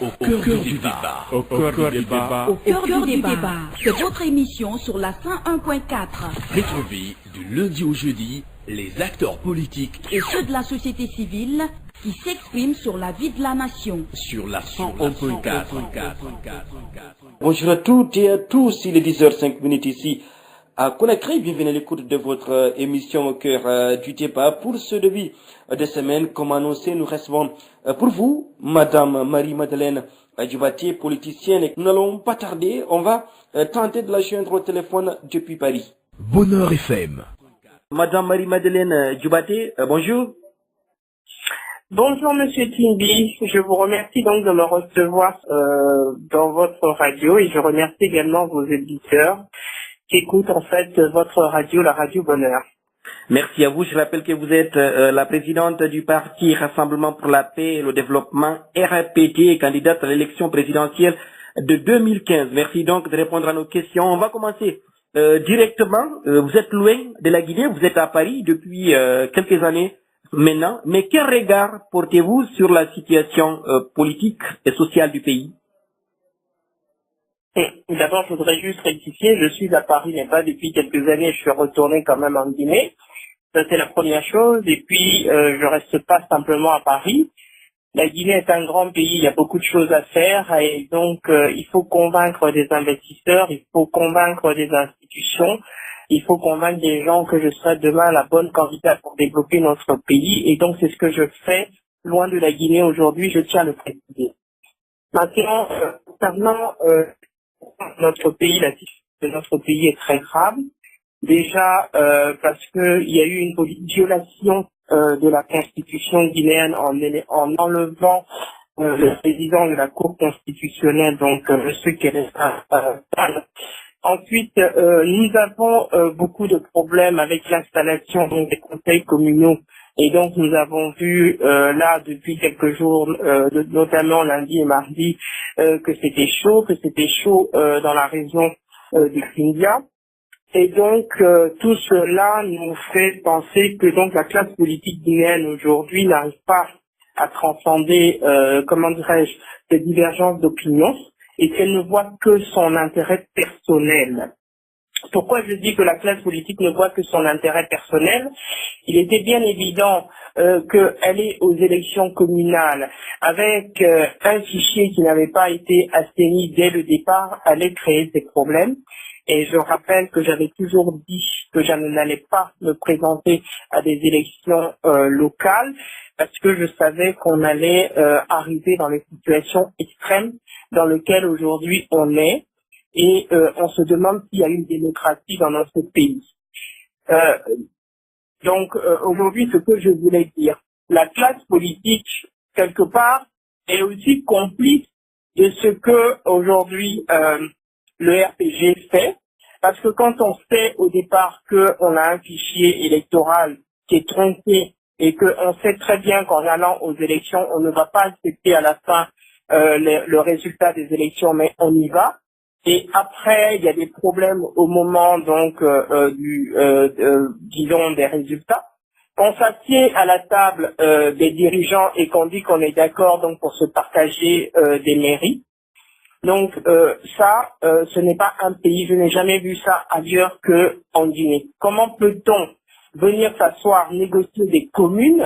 Au cœur du débat. Au cœur du débat. Au cœur du débat. C'est votre émission sur la 101.4. Retrouvez du lundi au jeudi les acteurs politiques et ceux de la société civile qui s'expriment sur la vie de la nation. Sur la 101.4. Bonjour à toutes et à tous, il est 10h05 ici à Conakry. Bienvenue à l'écoute de votre émission au cœur du débat. Pour ce début de semaine, comme annoncé, nous recevons pour vous Madame Marie-Madeleine Djubaté, politicienne. Nous n'allons pas tarder, on va tenter de la joindre au téléphone depuis Paris. Bonheur FM. Madame Marie-Madeleine Djubaté, bonjour. Bonjour Monsieur Timbi, je vous remercie donc de me recevoir dans votre radio et je remercie également vos éditeurs qui écoutent en fait votre radio, la radio Bonheur. Merci à vous. Je rappelle que vous êtes la présidente du parti Rassemblement pour la paix et le développement RPD et candidate à l'élection présidentielle de 2015. Merci donc de répondre à nos questions. On va commencer directement. Vous êtes loin de la Guinée, vous êtes à Paris depuis quelques années maintenant. Mais quel regard portez-vous sur la situation politique et sociale du pays? D'abord, je voudrais juste rectifier, je suis à Paris, mais pas depuis quelques années, je suis retourné quand même en Guinée. Ça, c'est la première chose. Et puis, je reste pas simplement à Paris. La Guinée est un grand pays, il y a beaucoup de choses à faire. Et donc, il faut convaincre des investisseurs, il faut convaincre des institutions, il faut convaincre des gens que je serai demain la bonne candidate pour développer notre pays. Et donc, c'est ce que je fais loin de la Guinée aujourd'hui, je tiens à le préciser. Maintenant, concernant notre pays, la situation de notre pays est très grave. Déjà parce que il y a eu une violation de la constitution guinéenne en enlevant le président de la Cour constitutionnelle, donc monsieur Kélésa Sall. Ensuite, nous avons beaucoup de problèmes avec l'installation donc, des conseils communaux. Et donc nous avons vu là depuis quelques jours, notamment lundi et mardi, que c'était chaud dans la région du Kindia. Et donc tout cela nous fait penser que donc la classe politique guinéenne aujourd'hui n'arrive pas à transcender, comment dirais-je, les divergences d'opinion et qu'elle ne voit que son intérêt personnel. Pourquoi je dis que la classe politique ne voit que son intérêt personnel? Il était bien évident qu'elle est aux élections communales avec un fichier qui n'avait pas été assaini dès le départ allait créer des problèmes. Et je rappelle que j'avais toujours dit que je n'allais pas me présenter à des élections locales parce que je savais qu'on allait arriver dans les situations extrêmes dans lesquelles aujourd'hui on est. Et on se demande s'il y a une démocratie dans notre pays. Donc aujourd'hui, ce que je voulais dire, la classe politique, quelque part, est aussi complice de ce que aujourd'hui le RPG fait, parce que quand on sait au départ qu'on a un fichier électoral qui est tronqué et qu'on sait très bien qu'en allant aux élections, on ne va pas accepter à la fin le résultat des élections, mais on y va. Et après, il y a des problèmes au moment donc disons des résultats. On s'assied à la table des dirigeants et qu'on dit qu'on est d'accord donc pour se partager des mairies. Donc ça, ce n'est pas un pays. Je n'ai jamais vu ça ailleurs que en Guinée. Comment peut-on venir s'asseoir, négocier des communes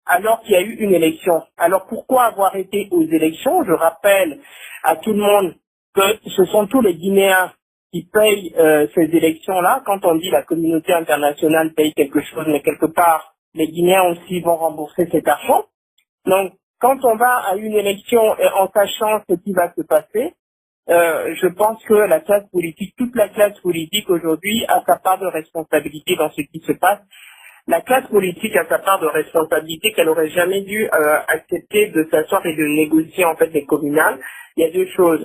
alors qu'il y a eu une élection? Alors pourquoi avoir été aux élections? Je rappelle à tout le monde que ce sont tous les Guinéens qui payent ces élections-là. Quand on dit la communauté internationale paye quelque chose, mais quelque part, les Guinéens aussi vont rembourser cet argent. Donc, quand on va à une élection en sachant ce qui va se passer, je pense que la classe politique, toute la classe politique aujourd'hui a sa part de responsabilité dans ce qui se passe. La classe politique a sa part de responsabilité qu'elle n'aurait jamais dû accepter de s'asseoir et de négocier en fait des communales. Il y a deux choses.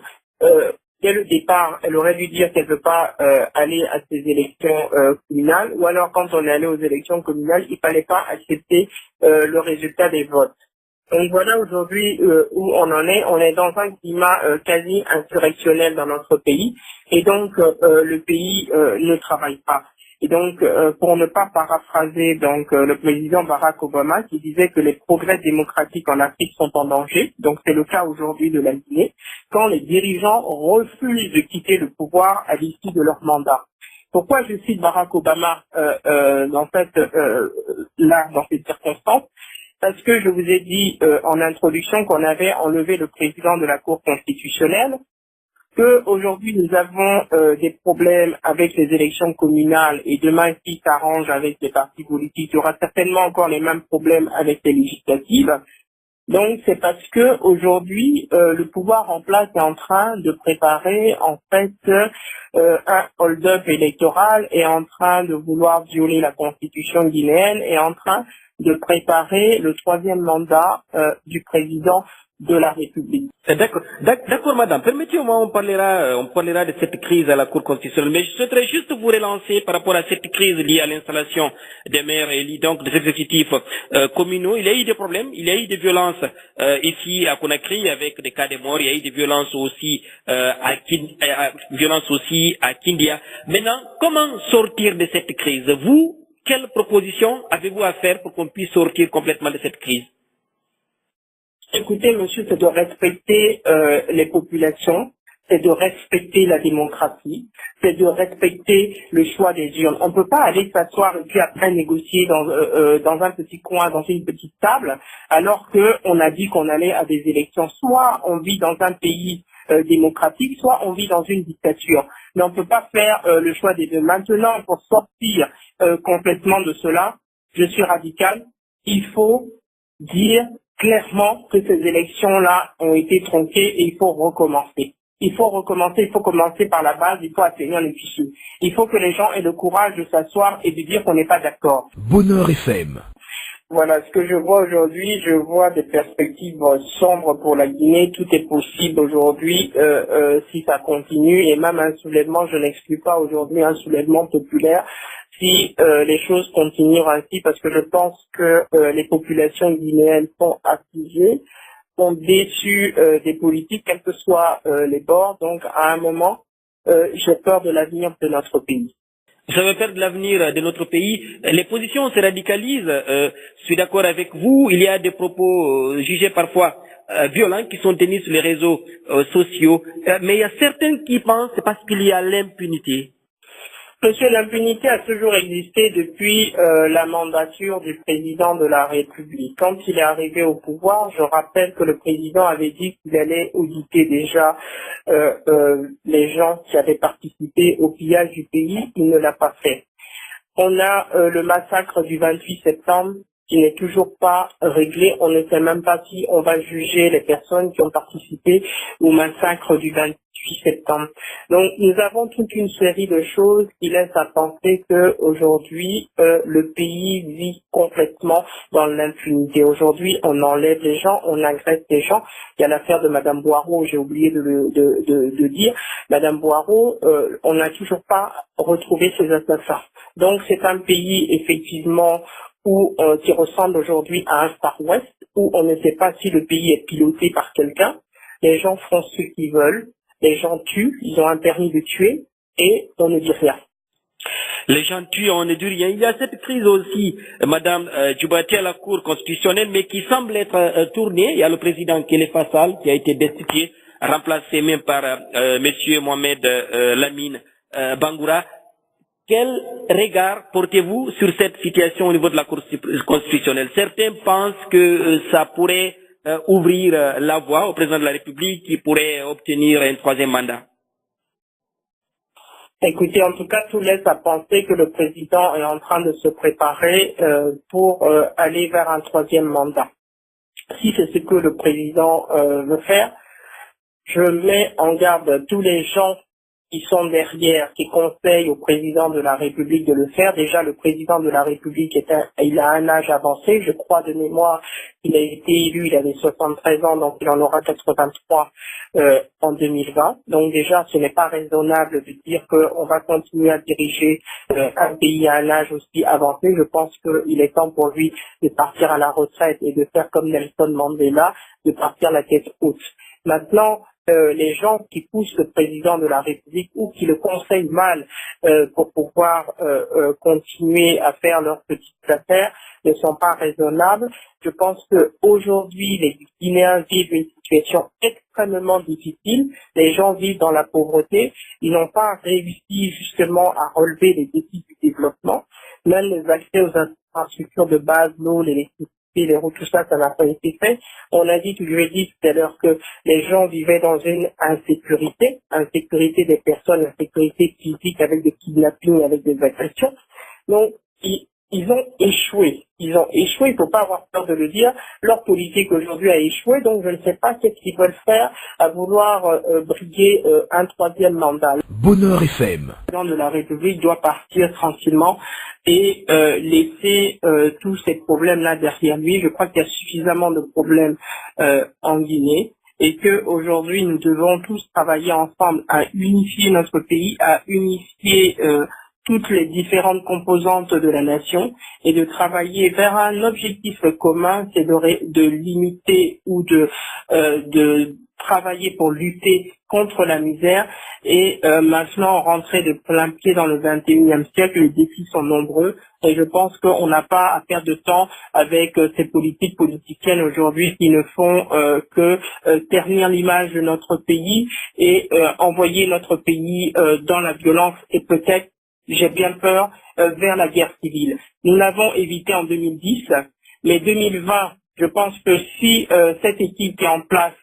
Dès le départ, elle aurait dû dire qu'elle ne veut pas aller à ces élections communales, ou alors quand on est allé aux élections communales, il ne fallait pas accepter le résultat des votes. Donc voilà aujourd'hui où on en est. On est dans un climat quasi insurrectionnel dans notre pays, et donc le pays ne travaille pas. Et donc, pour ne pas paraphraser donc le président Barack Obama qui disait que les progrès démocratiques en Afrique sont en danger, donc c'est le cas aujourd'hui de la Guinée, quand les dirigeants refusent de quitter le pouvoir à l'issue de leur mandat. Pourquoi je cite Barack Obama dans ces circonstances? Parce que je vous ai dit en introduction qu'on avait enlevé le président de la Cour constitutionnelle, qu'aujourd'hui nous avons des problèmes avec les élections communales et demain s'ils s'arrangent avec les partis politiques, il y aura certainement encore les mêmes problèmes avec les législatives. Donc c'est parce que aujourd'hui le pouvoir en place est en train de préparer en fait un hold-up électoral, est en train de vouloir violer la constitution guinéenne, est en train de préparer le troisième mandat du président de la République. D'accord, madame. Permettez-moi, on parlera de cette crise à la Cour constitutionnelle, mais je souhaiterais juste vous relancer par rapport à cette crise liée à l'installation des maires et donc des exécutifs communaux. Il y a eu des problèmes, il y a eu des violences ici à Conakry avec des cas de mort, il y a eu des violences aussi à Kindia. Maintenant, comment sortir de cette crise? Vous, quelle proposition avez-vous à faire pour qu'on puisse sortir complètement de cette crise? Écoutez, monsieur, c'est de respecter les populations, c'est de respecter la démocratie, c'est de respecter le choix des urnes. On ne peut pas aller s'asseoir et puis après négocier dans un petit coin, dans une petite table, alors qu'on a dit qu'on allait à des élections. Soit on vit dans un pays démocratique, soit on vit dans une dictature. Mais on ne peut pas faire le choix des deux. Maintenant, pour sortir complètement de cela, je suis radical. Il faut dire clairement que ces élections-là ont été tronquées et il faut recommencer. Il faut commencer par la base, il faut assainir les fichiers. Il faut que les gens aient le courage de s'asseoir et de dire qu'on n'est pas d'accord. Bonheur FM. Voilà, ce que je vois aujourd'hui, je vois des perspectives sombres pour la Guinée. Tout est possible aujourd'hui si ça continue. Et même un soulèvement, je n'exclus pas aujourd'hui un soulèvement populaire si les choses continuent ainsi, parce que je pense que les populations guinéennes sont affligées, sont déçues des politiques, quels que soient les bords. Donc à un moment, j'ai peur de l'avenir de notre pays. Vous avez peur de l'avenir de notre pays. Les positions se radicalisent. Je suis d'accord avec vous. Il y a des propos jugés parfois violents qui sont tenus sur les réseaux sociaux. Mais il y a certains qui pensent que c'est parce qu'il y a l'impunité. Monsieur, l'impunité a toujours existé depuis la mandature du président de la République. Quand il est arrivé au pouvoir, je rappelle que le président avait dit qu'il allait auditer déjà les gens qui avaient participé au pillage du pays. Il ne l'a pas fait. On a le massacre du 28 septembre qui n'est toujours pas réglé. On ne sait même pas si on va juger les personnes qui ont participé au massacre du 28 septembre. Donc nous avons toute une série de choses qui laissent à penser que aujourd'hui le pays vit complètement dans l'impunité. Aujourd'hui, on enlève les gens, on agresse les gens. Il y a l'affaire de Madame Boireau, j'ai oublié de dire. Madame Boireau, on n'a toujours pas retrouvé ses assassins. Donc c'est un pays effectivement qui ressemble aujourd'hui à un Far West, où on ne sait pas si le pays est piloté par quelqu'un. Les gens font ce qu'ils veulent, les gens tuent, ils ont un permis de tuer, et on ne dit rien. Les gens tuent, on ne dit rien. Il y a cette crise aussi, Madame Djoubati, à la Cour constitutionnelle, mais qui semble être tournée. Il y a le président Kéléfa Sall qui a été destitué, remplacé même par Monsieur Mohamed Lamine Bangoura. Quel regard portez-vous sur cette situation au niveau de la Cour constitutionnelle? Certains pensent que ça pourrait ouvrir la voie au président de la République qui pourrait obtenir un troisième mandat. Écoutez, en tout cas, tout laisse à penser que le président est en train de se préparer pour aller vers un troisième mandat. Si c'est ce que le président veut faire, je mets en garde tous les gens qui sont derrière, qui conseillent au président de la République de le faire. Déjà, le président de la République, il a un âge avancé. Je crois de mémoire, il a été élu, il avait 73 ans, donc il en aura 83 en 2020. Donc déjà, ce n'est pas raisonnable de dire qu'on va continuer à diriger un pays à un âge aussi avancé. Je pense qu'il est temps pour lui de partir à la retraite et de faire comme Nelson Mandela, de partir la tête haute. Maintenant, les gens qui poussent le président de la République ou qui le conseillent mal pour pouvoir continuer à faire leurs petites affaires ne sont pas raisonnables. Je pense que aujourd'hui les Guinéens vivent une situation extrêmement difficile. Les gens vivent dans la pauvreté. Ils n'ont pas réussi justement à relever les défis du développement. Même les accès aux infrastructures de base, l'eau, l'électricité, les routes, tout ça, ça n'a pas été fait. On a dit, je l'ai dit tout à l'heure, que les gens vivaient dans une insécurité des personnes, insécurité physique avec des kidnappings, avec des agressions. Donc, ils ont échoué. Il ne faut pas avoir peur de le dire. Leur politique aujourd'hui a échoué, donc je ne sais pas ce qu'ils veulent faire à vouloir briguer un troisième mandat. Bonheur FM. Le président de la République doit partir tranquillement et laisser tous ces problèmes-là derrière lui. Je crois qu'il y a suffisamment de problèmes en Guinée et que aujourd'hui nous devons tous travailler ensemble à unifier notre pays, à unifier toutes les différentes composantes de la nation et de travailler vers un objectif commun, c'est de limiter ou de travailler pour lutter contre la misère et maintenant rentrer de plein pied dans le 21e siècle. Les défis sont nombreux et je pense qu'on n'a pas à perdre de temps avec ces politiques politiciennes aujourd'hui qui ne font que ternir l'image de notre pays et envoyer notre pays dans la violence et peut-être, j'ai bien peur, vers la guerre civile. Nous l'avons évité en 2010, mais 2020, je pense que si cette équipe qui est en place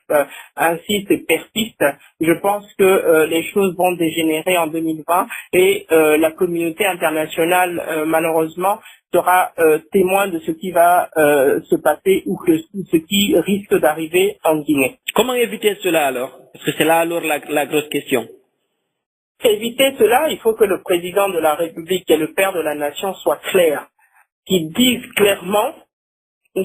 insiste et persiste, je pense que les choses vont dégénérer en 2020 et la communauté internationale, malheureusement, sera témoin de ce qui va se passer ou ce qui risque d'arriver en Guinée. Comment éviter cela alors? Parce que c'est là alors la grosse question. Éviter cela, il faut que le président de la République et le père de la nation soient clairs, qu'ils disent clairement que,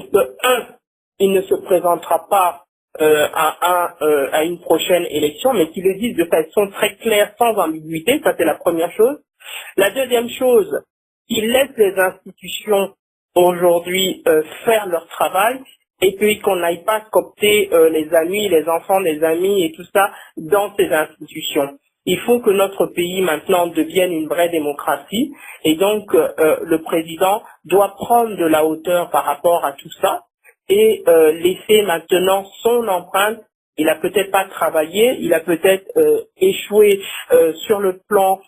il ne se présentera pas à une prochaine élection, mais qu'ils le disent de façon très claire, sans ambiguïté, ça c'est la première chose. La deuxième chose, qu'ils laissent les institutions aujourd'hui faire leur travail, et puis qu'on n'aille pas coopter les amis, les enfants des amis et tout ça dans ces institutions. Il faut que notre pays maintenant devienne une vraie démocratie et donc le président doit prendre de la hauteur par rapport à tout ça et laisser maintenant son empreinte. Il a peut-être pas travaillé, il a peut-être échoué sur le plan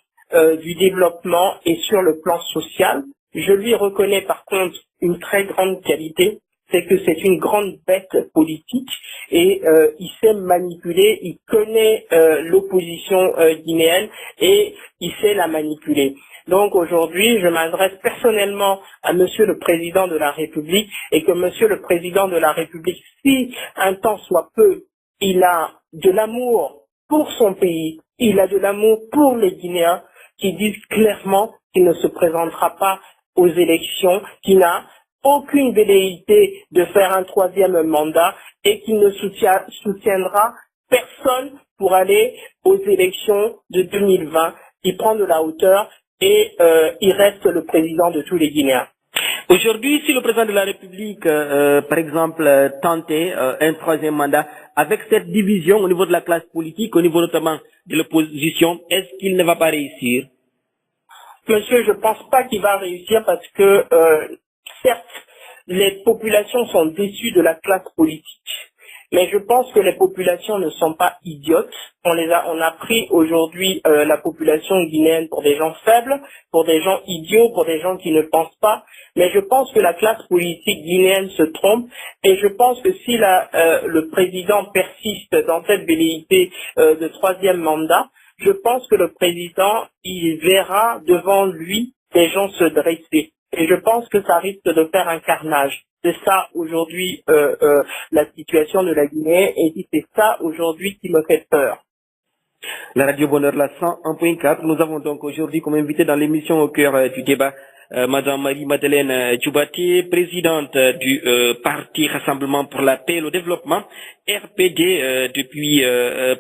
du développement et sur le plan social. Je lui reconnais par contre une très grande qualité, c'est que c'est une grande bête politique et il sait manipuler, il connaît l'opposition guinéenne et il sait la manipuler. Donc aujourd'hui, je m'adresse personnellement à Monsieur le Président de la République et que Monsieur le Président de la République, si un temps soit peu, il a de l'amour pour son pays, il a de l'amour pour les Guinéens, qui disent clairement qu'il ne se présentera pas aux élections, qu'il n'a aucune velléité de faire un troisième mandat et qu'il ne soutiendra personne pour aller aux élections de 2020. Il prend de la hauteur et il reste le président de tous les Guinéens. Aujourd'hui, si le président de la République, par exemple, tentait un troisième mandat, avec cette division au niveau de la classe politique, au niveau notamment de l'opposition, est-ce qu'il ne va pas réussir? Monsieur, je pense pas qu'il va réussir parce que certes, les populations sont déçues de la classe politique, mais je pense que les populations ne sont pas idiotes. On a pris aujourd'hui la population guinéenne pour des gens faibles, pour des gens idiots, pour des gens qui ne pensent pas. Mais je pense que la classe politique guinéenne se trompe et je pense que si le président persiste dans cette velléité de troisième mandat, je pense que le président, il verra devant lui des gens se dresser. Et je pense que ça risque de faire un carnage. C'est ça aujourd'hui la situation de la Guinée et c'est ça aujourd'hui qui me fait peur. La Radio Bonheur, la 101.4. Nous avons donc aujourd'hui comme invité dans l'émission Au cœur du débat Madame Marie-Madeleine Djoubati, présidente du Parti Rassemblement pour la paix et le développement, RPD depuis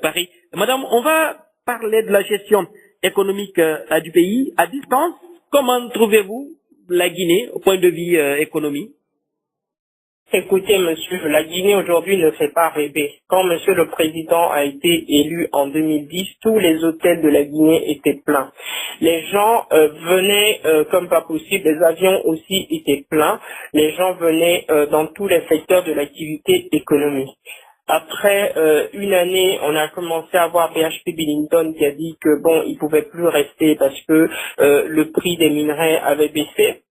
Paris. Madame, on va parler de la gestion économique du pays à distance. Comment trouvez-vous la Guinée au point de vue économie? Écoutez, monsieur, la Guinée aujourd'hui ne fait pas rêver. Quand monsieur le président a été élu en 2010, tous les hôtels de la Guinée étaient pleins. Les gens venaient comme pas possible, les avions aussi étaient pleins. Les gens venaient dans tous les secteurs de l'activité économique. Après une année, on a commencé à voir BHP Billiton qui a dit que bon, il pouvait plus rester parce que le prix des minerais avait baissé.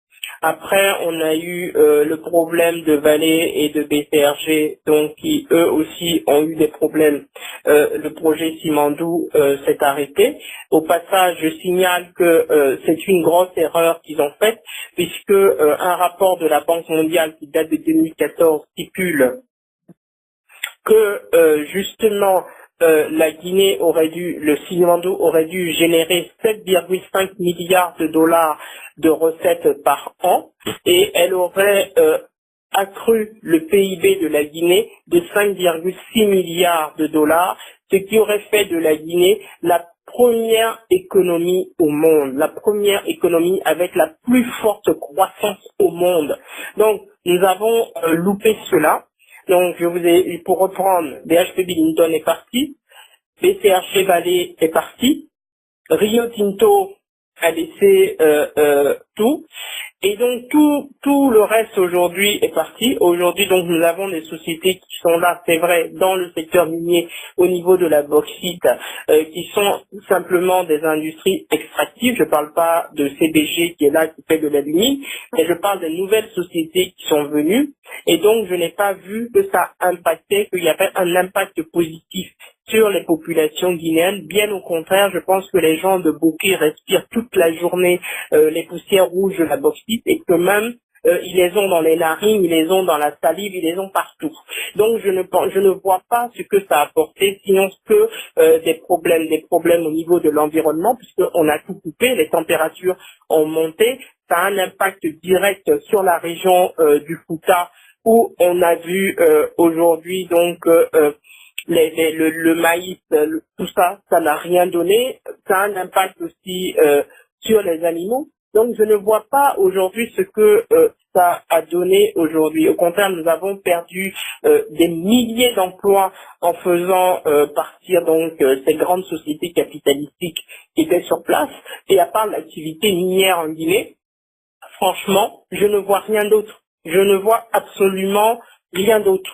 Après, on a eu le problème de Vale et de BCRG, donc qui eux aussi ont eu des problèmes. Le projet Simandou s'est arrêté. Au passage, je signale que c'est une grosse erreur qu'ils ont faite, puisque un rapport de la Banque mondiale qui date de 2014 stipule que justement la Guinée le Simandou aurait dû générer 7,5 milliards de dollars de recettes par an et elle aurait accru le PIB de la Guinée de 5,6 milliards de dollars, ce qui aurait fait de la Guinée la première économie au monde, la première économie avec la plus forte croissance au monde. Donc, nous avons loupé cela. Donc, pour reprendre, BHP Billiton est parti, BCRG Vale est parti, Rio Tinto a laissé tout, et donc tout le reste aujourd'hui est parti. Aujourd'hui, donc, nous avons des sociétés qui sont là, c'est vrai, dans le secteur minier, au niveau de la bauxite, qui sont simplement des industries extractives. Je ne parle pas de CBG qui est là, qui fait de l'alumine, mais je parle des nouvelles sociétés qui sont venues. Et donc, je n'ai pas vu que ça impactait, qu'il y avait un impact positif sur les populations guinéennes. Bien au contraire, je pense que les gens de Bouquet respirent toute la journée les poussières rouges de la bauxite et que même ils les ont dans les narines, ils les ont dans la salive, ils les ont partout. Donc je ne vois pas ce que ça a apporté, sinon que des problèmes au niveau de l'environnement, puisqu'on a tout coupé, les températures ont monté, ça a un impact direct sur la région du Fouta, où on a vu aujourd'hui donc le maïs, tout ça, ça n'a rien donné. Ça a un impact aussi sur les animaux. Donc je ne vois pas aujourd'hui ce que ça a donné aujourd'hui. Au contraire, nous avons perdu des milliers d'emplois en faisant partir donc ces grandes sociétés capitalistiques qui étaient sur place. Et à part l'activité minière en Guinée, franchement, je ne vois rien d'autre. Je ne vois absolument rien d'autre.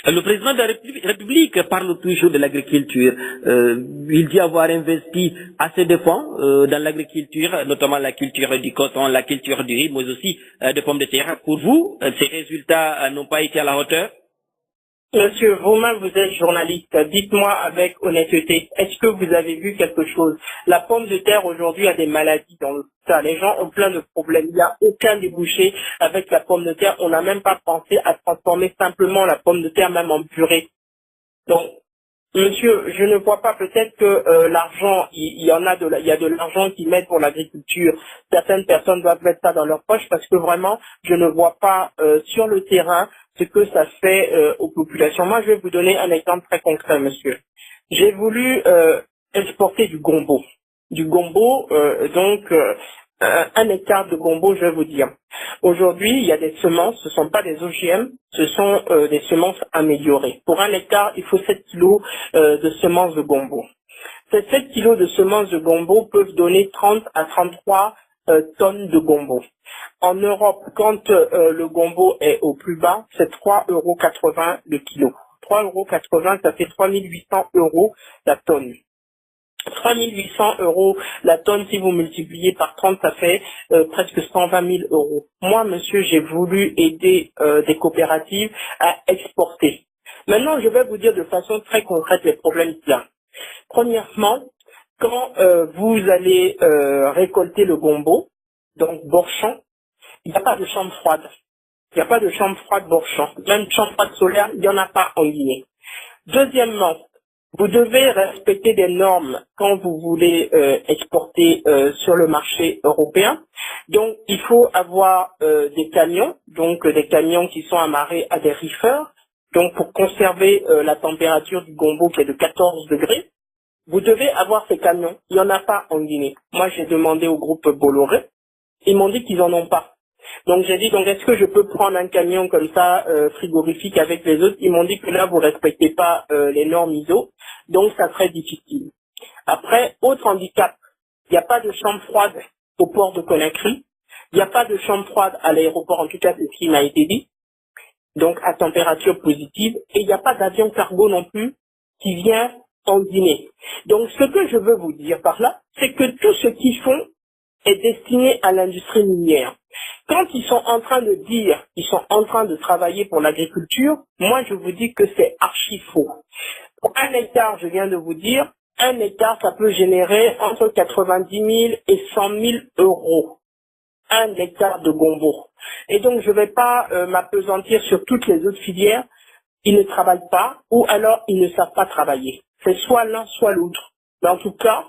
Le président de la République parle toujours de l'agriculture. Il dit avoir investi assez de fonds dans l'agriculture, notamment la culture du coton, la culture du riz, mais aussi des pommes de terre. Pour vous, ces résultats n'ont pas été à la hauteur? Monsieur, vous-même, vous êtes journaliste. Dites-moi avec honnêteté, est-ce que vous avez vu quelque chose? La pomme de terre aujourd'hui a des maladies dans le ça. Les gens ont plein de problèmes. Il n'y a aucun débouché avec la pomme de terre. On n'a même pas pensé à transformer simplement la pomme de terre même en purée. Donc, monsieur, je ne vois pas, peut-être que l'argent, il y a de l'argent qui met pour l'agriculture. Certaines personnes doivent mettre ça dans leur poche parce que vraiment, je ne vois pas sur le terrain ce que ça fait aux populations. Moi, je vais vous donner un exemple très concret, monsieur. J'ai voulu exporter du gombo. Du gombo, un hectare de gombo, je vais vous dire. Aujourd'hui, il y a des semences, ce ne sont pas des OGM, ce sont des semences améliorées. Pour un hectare, il faut 7 kilos de semences de gombo. Ces 7 kilos de semences de gombo peuvent donner 30 à 33 tonnes de gombo. En Europe, quand le gombo est au plus bas, c'est 3,80 € le kilo. 3,80 €, ça fait 3800 € la tonne. 3800 € la tonne, si vous multipliez par 30, ça fait presque 120 000 €. Moi, monsieur, j'ai voulu aider des coopératives à exporter. Maintenant, je vais vous dire de façon très concrète les problèmes qu'il y a. Premièrement, quand vous allez récolter le gombo, donc borchon, il n'y a pas de chambre froide. Il n'y a pas de chambre froide borchon. Même chambre froide solaire, il n'y en a pas en Guinée. Deuxièmement, vous devez respecter des normes quand vous voulez exporter sur le marché européen. Donc, il faut avoir des camions, donc des camions qui sont amarrés à des reefers, donc pour conserver la température du gombo qui est de 14 degrés. Vous devez avoir ces camions. Il n'y en a pas en Guinée. Moi, j'ai demandé au groupe Bolloré. Ils m'ont dit qu'ils n'en ont pas. Donc j'ai dit, donc est-ce que je peux prendre un camion comme ça, frigorifique avec les autres? Ils m'ont dit que là, vous respectez pas les normes ISO, donc ça serait difficile. Après, autre handicap, il n'y a pas de chambre froide au port de Conakry, il n'y a pas de chambre froide à l'aéroport, en tout cas c'est ce qui m'a été dit, donc à température positive, et il n'y a pas d'avion cargo non plus qui vient en Guinée. Donc ce que je veux vous dire par là, c'est que tout ce qu'ils font est destiné à l'industrie minière. Quand ils sont en train de dire, ils sont en train de travailler pour l'agriculture, moi je vous dis que c'est archi faux. Pour 1 hectare, je viens de vous dire, 1 hectare, ça peut générer entre 90 000 et 100 000 euros. 1 hectare de gombo. Et donc je ne vais pas m'appesantir sur toutes les autres filières. Ils ne travaillent pas ou alors ils ne savent pas travailler. C'est soit l'un, soit l'autre. Mais en tout cas,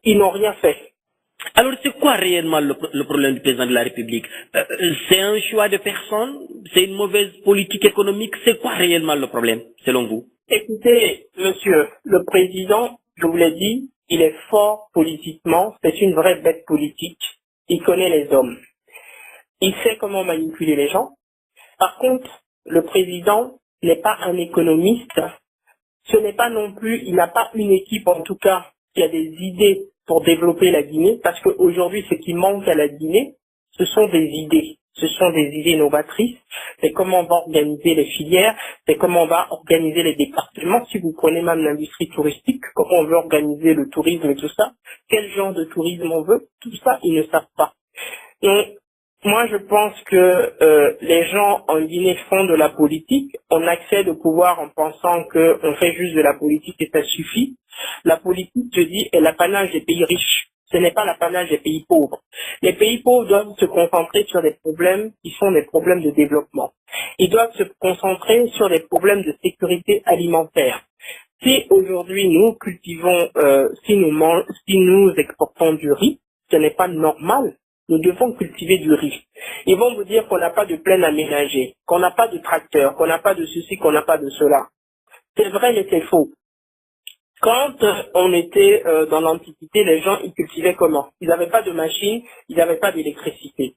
ils n'ont rien fait. Alors, c'est quoi réellement le problème du président de la République? C'est un choix de personne? C'est une mauvaise politique économique? C'est quoi réellement le problème, selon vous? Écoutez, monsieur, le président, je vous l'ai dit, il est fort politiquement. C'est une vraie bête politique. Il connaît les hommes. Il sait comment manipuler les gens. Par contre, le président n'est pas un économiste. Ce n'est pas non plus, il n'a pas une équipe en tout cas qui a des idées pour développer la Guinée, parce qu'aujourd'hui, ce qui manque à la Guinée, ce sont des idées. Ce sont des idées novatrices. C'est comment on va organiser les filières, c'est comment on va organiser les départements. Si vous prenez même l'industrie touristique, comment on veut organiser le tourisme et tout ça, quel genre de tourisme on veut, tout ça, ils ne savent pas. Donc, moi, je pense que les gens en Guinée font de la politique. On accède au pouvoir en pensant qu'on fait juste de la politique et ça suffit. La politique, je dis, est l'apanage des pays riches. Ce n'est pas l'apanage des pays pauvres. Les pays pauvres doivent se concentrer sur des problèmes qui sont des problèmes de développement. Ils doivent se concentrer sur des problèmes de sécurité alimentaire. Si aujourd'hui nous cultivons, si nous exportons du riz, ce n'est pas normal. Nous devons cultiver du riz. Ils vont vous dire qu'on n'a pas de plaine aménagée, qu'on n'a pas de tracteur, qu'on n'a pas de ceci, qu'on n'a pas de cela. C'est vrai, mais c'est faux. Quand on était dans l'Antiquité, les gens, ils cultivaient comment? Ils n'avaient pas de machine, ils n'avaient pas d'électricité.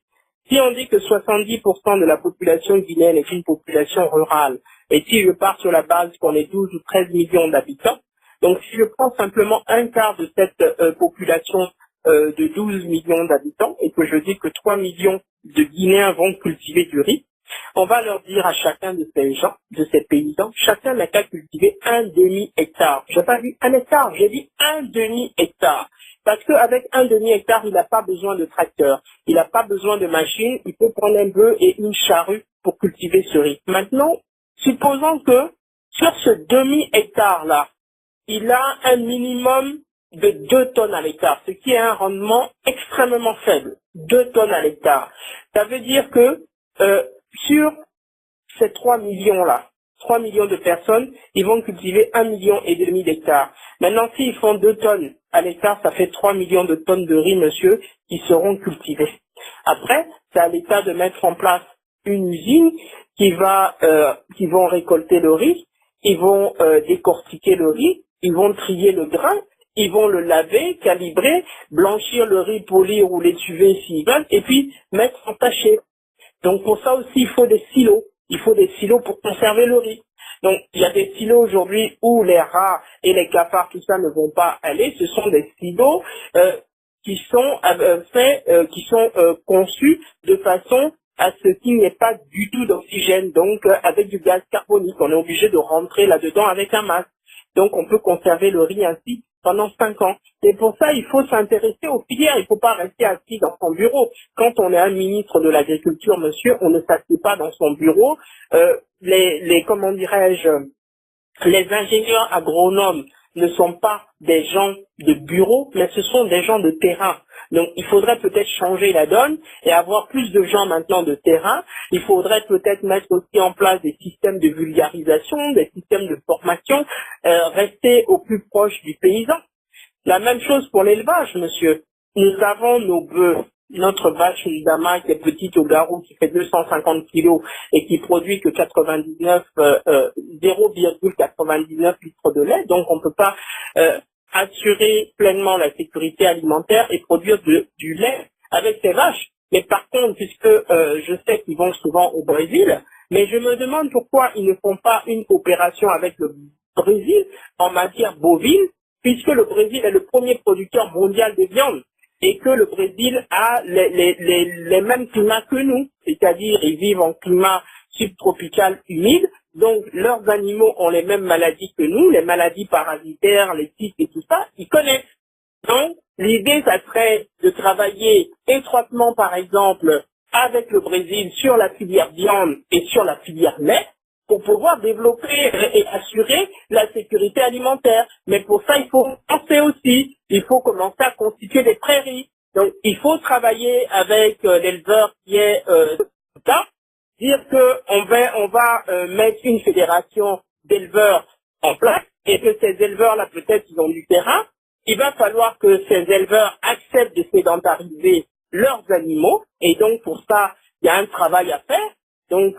Si on dit que 70% de la population guinéenne est une population rurale, et si je pars sur la base qu'on est 12 ou 13 millions d'habitants, donc si je prends simplement un quart de cette population de 12 millions d'habitants, et que je dis que 3 millions de Guinéens vont cultiver du riz, on va leur dire à chacun de ces gens, de ces paysans, chacun n'a qu'à cultiver un demi-hectare. Je n'ai pas dit 1 hectare, j'ai dit un demi-hectare. Parce qu'avec un demi-hectare, il n'a pas besoin de tracteur, il n'a pas besoin de machine, il peut prendre un bœuf et une charrue pour cultiver ce riz. Maintenant, supposons que sur ce demi-hectare-là, il a un minimum de 2 tonnes à l'hectare, ce qui est un rendement extrêmement faible. 2 tonnes à l'hectare. Ça veut dire que sur ces 3 millions-là, 3 millions de personnes, ils vont cultiver 1,5 million d'hectares. Maintenant, s'ils font 2 tonnes à l'hectare, ça fait 3 millions de tonnes de riz, monsieur, qui seront cultivées. Après, c'est à l'État de mettre en place une usine qui vont récolter le riz, ils vont décortiquer le riz, ils vont trier le grain, ils vont le laver, calibrer, blanchir le riz, polir ou l'étuver s'ils veulent, et puis mettre en sachet. Donc pour ça aussi, il faut des silos. Il faut des silos pour conserver le riz. Donc il y a des silos aujourd'hui où les rats et les cafards, tout ça ne vont pas aller. Ce sont des silos qui sont conçus de façon à ce qu'il n'y ait pas du tout d'oxygène, donc avec du gaz carbonique. On est obligé de rentrer là-dedans avec un masque. Donc on peut conserver le riz ainsi pendant 5 ans. Et pour ça, il faut s'intéresser aux filières. Il ne faut pas rester assis dans son bureau. Quand on est un ministre de l'Agriculture, monsieur, on ne s'assied pas dans son bureau. Comment dirais-je, les ingénieurs agronomes ne sont pas des gens de bureau, mais ce sont des gens de terrain. Donc, il faudrait peut-être changer la donne et avoir plus de gens maintenant de terrain. Il faudrait peut-être mettre aussi en place des systèmes de vulgarisation, des systèmes de formation, rester au plus proche du paysan. La même chose pour l'élevage, monsieur. Nous avons nos bœufs, notre vache Ndama qui est petite au garrot, qui fait 250 kilos et qui produit que 0,99 litres de lait. Donc, on ne peut pas assurer pleinement la sécurité alimentaire et produire du lait avec ces vaches. Mais par contre, puisque je sais qu'ils vont souvent au Brésil, mais je me demande pourquoi ils ne font pas une coopération avec le Brésil en matière bovine, puisque le Brésil est le premier producteur mondial de viande et que le Brésil a les mêmes climats que nous, c'est-à-dire ils vivent en climat subtropical humide, donc leurs animaux ont les mêmes maladies que nous, les maladies parasitaires, les tiques et tout ça, ils connaissent. Donc l'idée, ça serait de travailler étroitement, par exemple, avec le Brésil sur la filière viande et sur la filière lait, pour pouvoir développer et assurer la sécurité alimentaire. Mais pour ça, il faut penser aussi, il faut commencer à constituer des prairies. Donc, il faut travailler avec l'éleveur qui est là, dire qu'on va mettre une fédération d'éleveurs en place et que ces éleveurs-là, peut-être, ils ont du terrain. Il va falloir que ces éleveurs acceptent de sédentariser leurs animaux et donc, pour ça, il y a un travail à faire. Donc,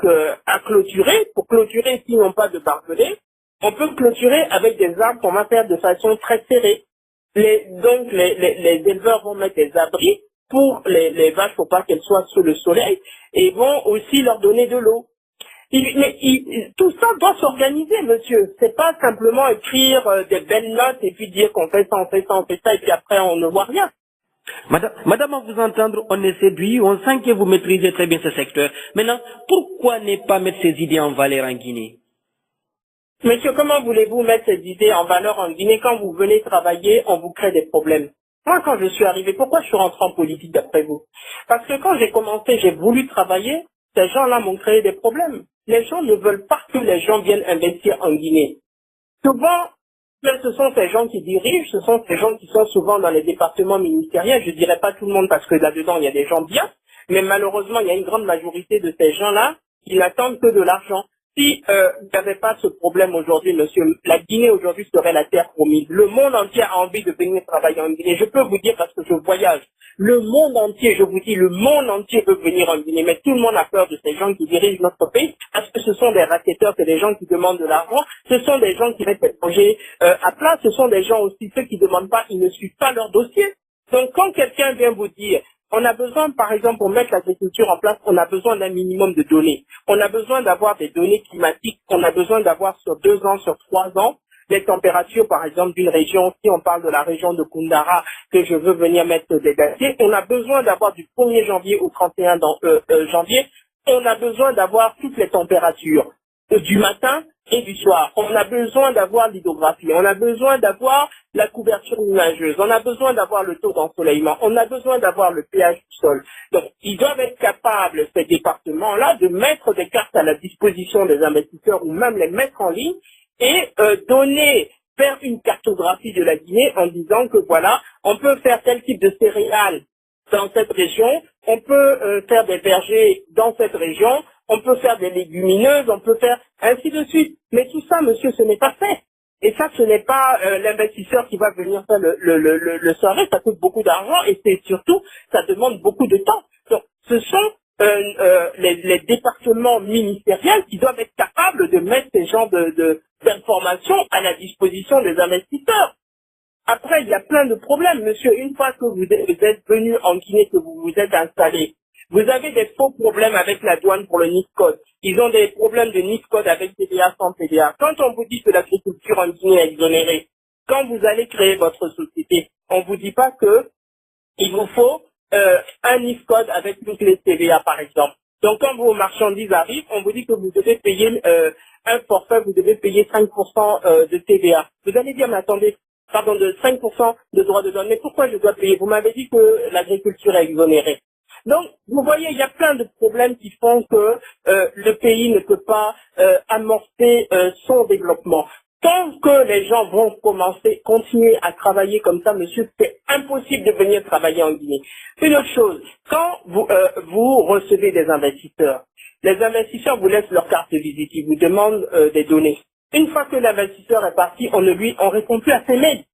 à clôturer, pour clôturer, s'ils n'ont pas de barbelés, on peut clôturer avec des arbres qu'on va faire de façon très serrée. Donc, les éleveurs vont mettre des abris pour les vaches pour pas qu'elles soient sous le soleil et vont aussi leur donner de l'eau. Tout ça doit s'organiser, monsieur. C'est pas simplement écrire des belles notes et puis dire qu'on fait ça, on fait ça, on fait ça et puis après on ne voit rien. Madame, à vous entendre, on est séduit, on sent que vous maîtrisez très bien ce secteur. Maintenant, pourquoi ne pas mettre ces idées en valeur en Guinée? Monsieur, comment voulez-vous mettre ces idées en valeur en Guinée? Quand vous venez travailler, on vous crée des problèmes. Moi, quand je suis arrivé, pourquoi je suis rentré en politique d'après vous? Parce que quand j'ai commencé, j'ai voulu travailler, ces gens-là m'ont créé des problèmes. Les gens ne veulent pas que les gens viennent investir en Guinée. Souvent, ce sont ces gens qui dirigent, ce sont ces gens qui sont souvent dans les départements ministériels. Je ne dirais pas tout le monde parce que là-dedans, il y a des gens bien, mais malheureusement, il y a une grande majorité de ces gens-là qui n'attendent que de l'argent. Si il n'y avait pas ce problème aujourd'hui, monsieur, la Guinée aujourd'hui serait la terre promise. Le monde entier a envie de venir travailler en Guinée. Je peux vous dire parce que je voyage. Le monde entier, je vous dis, le monde entier veut venir en Guinée. Mais tout le monde a peur de ces gens qui dirigent notre pays parce que ce sont des racketteurs, c'est des gens qui demandent de l'argent. Ce sont des gens qui mettent des projets à plat. Ce sont des gens aussi, ceux qui ne demandent pas, ils ne suivent pas leur dossier. Donc quand quelqu'un vient vous dire, on a besoin, par exemple, pour mettre l'agriculture en place, on a besoin d'un minimum de données. On a besoin d'avoir des données climatiques. On a besoin d'avoir sur 2 ans, sur 3 ans, les températures, par exemple, d'une région. Si on parle de la région de Koundara, que je veux venir mettre des datés, on a besoin d'avoir du 1er janvier au 31 janvier, on a besoin d'avoir toutes les températures du matin et du soir. On a besoin d'avoir l'hydrographie, on a besoin d'avoir la couverture nuageuse, on a besoin d'avoir le taux d'ensoleillement, on a besoin d'avoir le pH du sol. Donc, ils doivent être capables, ces départements-là, de mettre des cartes à la disposition des investisseurs ou même les mettre en ligne et faire une cartographie de la Guinée en disant que voilà, on peut faire tel type de céréales dans cette région, on peut faire des vergers dans cette région, on peut faire des légumineuses, on peut faire ainsi de suite. Mais tout ça, monsieur, ce n'est pas fait. Et ça, ce n'est pas l'investisseur qui va venir faire le soirée, ça coûte beaucoup d'argent et c'est surtout, ça demande beaucoup de temps. Donc, ce sont les départements ministériels qui doivent être capables de mettre ces genres d'informations à la disposition des investisseurs. Après, il y a plein de problèmes, monsieur. Une fois que vous êtes venu en Guinée, que vous vous êtes installé, vous avez des faux problèmes avec la douane pour le NIF-code. Ils ont des problèmes de NIF-code avec TVA sans TVA. Quand on vous dit que l'agriculture en Guinée est exonérée, quand vous allez créer votre société, on vous dit pas que il vous faut un NIF-code avec toutes les TVA, par exemple. Donc, quand vos marchandises arrivent, on vous dit que vous devez payer un forfait, vous devez payer 5% de TVA. Vous allez dire, mais attendez, pardon, de 5% de droits de douane. Mais pourquoi je dois payer? Vous m'avez dit que l'agriculture est exonérée. Donc, vous voyez, il y a plein de problèmes qui font que le pays ne peut pas amorcer son développement. Tant que les gens vont continuer à travailler comme ça, monsieur, c'est impossible de venir travailler en Guinée. Une autre chose, quand vous recevez des investisseurs, les investisseurs vous laissent leur carte de visite, ils vous demandent des données. Une fois que l'investisseur est parti, on répond plus à ses mails.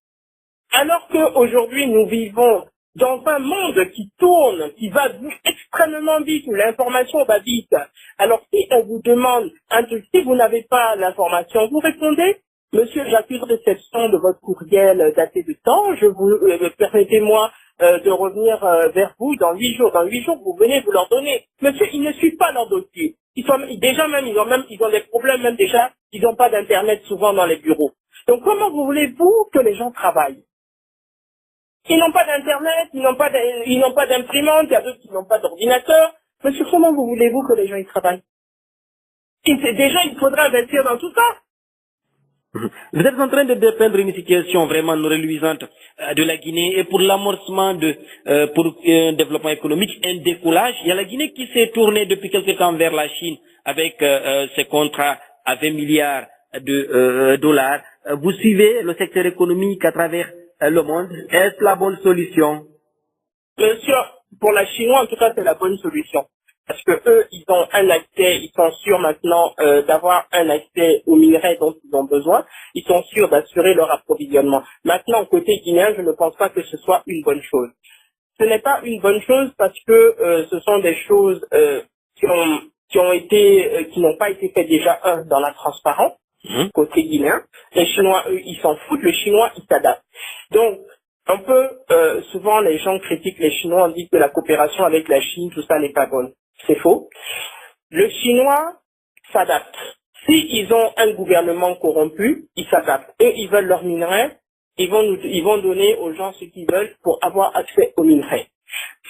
Alors qu'aujourd'hui, nous vivons dans un monde qui tourne, qui va extrêmement vite, où l'information va vite. Alors si on vous demande un truc, si vous n'avez pas l'information, vous répondez, monsieur, j'accuse réception de votre courriel daté de temps, permettez-moi de revenir vers vous dans 8 jours. Dans 8 jours, vous venez vous leur donner. Monsieur, ils ne suivent pas leur dossier. Ils ont des problèmes même déjà. Ils n'ont pas d'internet souvent dans les bureaux. Donc comment voulez-vous que les gens travaillent? Ils n'ont pas d'internet, ils n'ont pas d'imprimante, il y a d'autres qui n'ont pas d'ordinateur. Monsieur, comment voulez-vous que les gens y travaillent? Déjà, il faudra investir dans tout ça. Vous êtes en train de dépeindre une situation vraiment reluisante de la Guinée et pour l'amorcement pour un développement économique, un décollage. Il y a la Guinée qui s'est tournée depuis quelque temps vers la Chine avec ses contrats à 20 milliards de dollars. Vous suivez le secteur économique à travers le monde. Est-ce la bonne solution? Bien sûr, pour la Chinois, en tout cas, c'est la bonne solution. Parce que eux, ils ont un accès, ils sont sûrs maintenant d'avoir un accès aux minerais dont ils ont besoin. Ils sont sûrs d'assurer leur approvisionnement. Maintenant, côté guinéen, je ne pense pas que ce soit une bonne chose. Ce n'est pas une bonne chose parce que ce sont des choses qui n'ont pas été faites déjà dans la transparence côté guinéen. Les Chinois, eux, ils s'en foutent. Le Chinois, il s'adapte. Donc, un peu, souvent, les gens critiquent les Chinois, on dit que la coopération avec la Chine, tout ça n'est pas bonne. C'est faux. Le Chinois s'adapte. S'ils ont un gouvernement corrompu, ils s'adaptent. Eux, ils veulent leurs minerais, ils vont donner aux gens ce qu'ils veulent pour avoir accès aux minerais.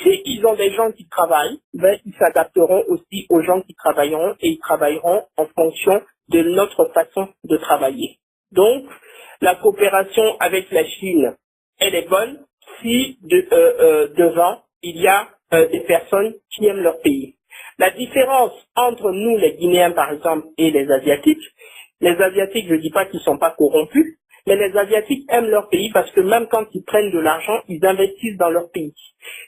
S'ils ont des gens qui travaillent, ben, ils s'adapteront aussi aux gens qui travailleront et ils travailleront en fonction de notre façon de travailler. Donc, la coopération avec la Chine, elle est bonne si devant, il y a des personnes qui aiment leur pays. La différence entre nous, les Guinéens, par exemple, et les Asiatiques, je ne dis pas qu'ils ne sont pas corrompus, mais les Asiatiques aiment leur pays parce que même quand ils prennent de l'argent, ils investissent dans leur pays.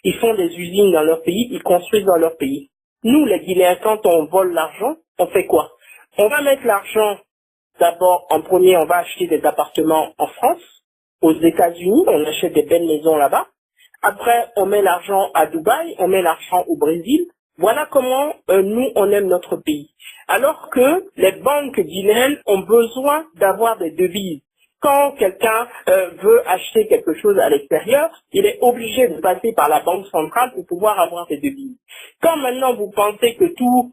Ils font des usines dans leur pays, ils construisent dans leur pays. Nous, les Guinéens, quand on vole l'argent, on fait quoi? On va mettre l'argent, d'abord, en premier, on va acheter des appartements en France, aux États-Unis, on achète des belles maisons là-bas. Après, on met l'argent à Dubaï, on met l'argent au Brésil. Voilà comment nous, on aime notre pays. Alors que les banques guinéennes ont besoin d'avoir des devises. Quand quelqu'un veut acheter quelque chose à l'extérieur, il est obligé de passer par la banque centrale pour pouvoir avoir des devises. Quand maintenant vous pensez que tous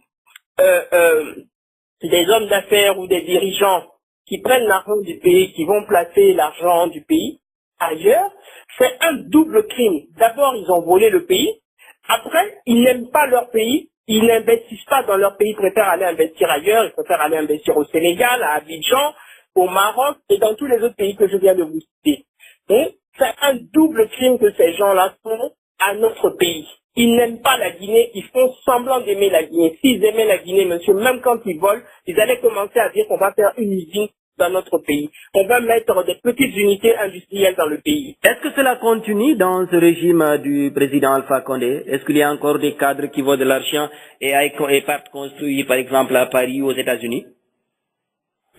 des hommes d'affaires ou des dirigeants qui prennent l'argent du pays, qui vont placer l'argent du pays ailleurs, c'est un double crime. D'abord, ils ont volé le pays. Après, ils n'aiment pas leur pays. Ils n'investissent pas dans leur pays. Ils préfèrent aller investir ailleurs. Ils préfèrent aller investir au Sénégal, à Abidjan, au Maroc et dans tous les autres pays que je viens de vous citer. Donc, c'est un double crime que ces gens-là font à notre pays. Ils n'aiment pas la Guinée, ils font semblant d'aimer la Guinée. S'ils aimaient la Guinée, monsieur, même quand ils volent, ils allaient commencer à dire qu'on va faire une usine dans notre pays. On va mettre des petites unités industrielles dans le pays. Est-ce que cela continue dans ce régime du président Alpha Condé? Est-ce qu'il y a encore des cadres qui voient de l'argent et partent construire, par exemple, à Paris ou aux États-Unis?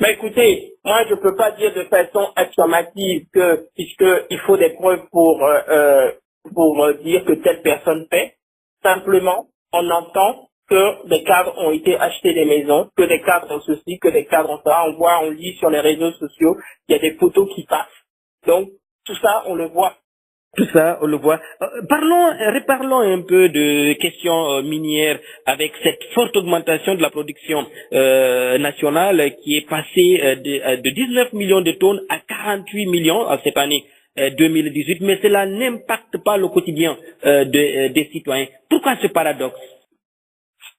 Mais écoutez, moi je ne peux pas dire de façon affirmative que, puisqu'il faut des preuves pour dire que telle personne paie. Simplement, on entend que des cadres ont été achetés des maisons, que des cadres ont ceci, que des cadres ont ça. On lit sur les réseaux sociaux, il y a des photos qui passent. Donc, tout ça, on le voit. Tout ça, on le voit. Reparlons un peu de questions minières avec cette forte augmentation de la production nationale qui est passée de 19 millions de tonnes à 48 millions cette année 2018, mais cela n'impacte pas le quotidien des citoyens. Pourquoi ce paradoxe?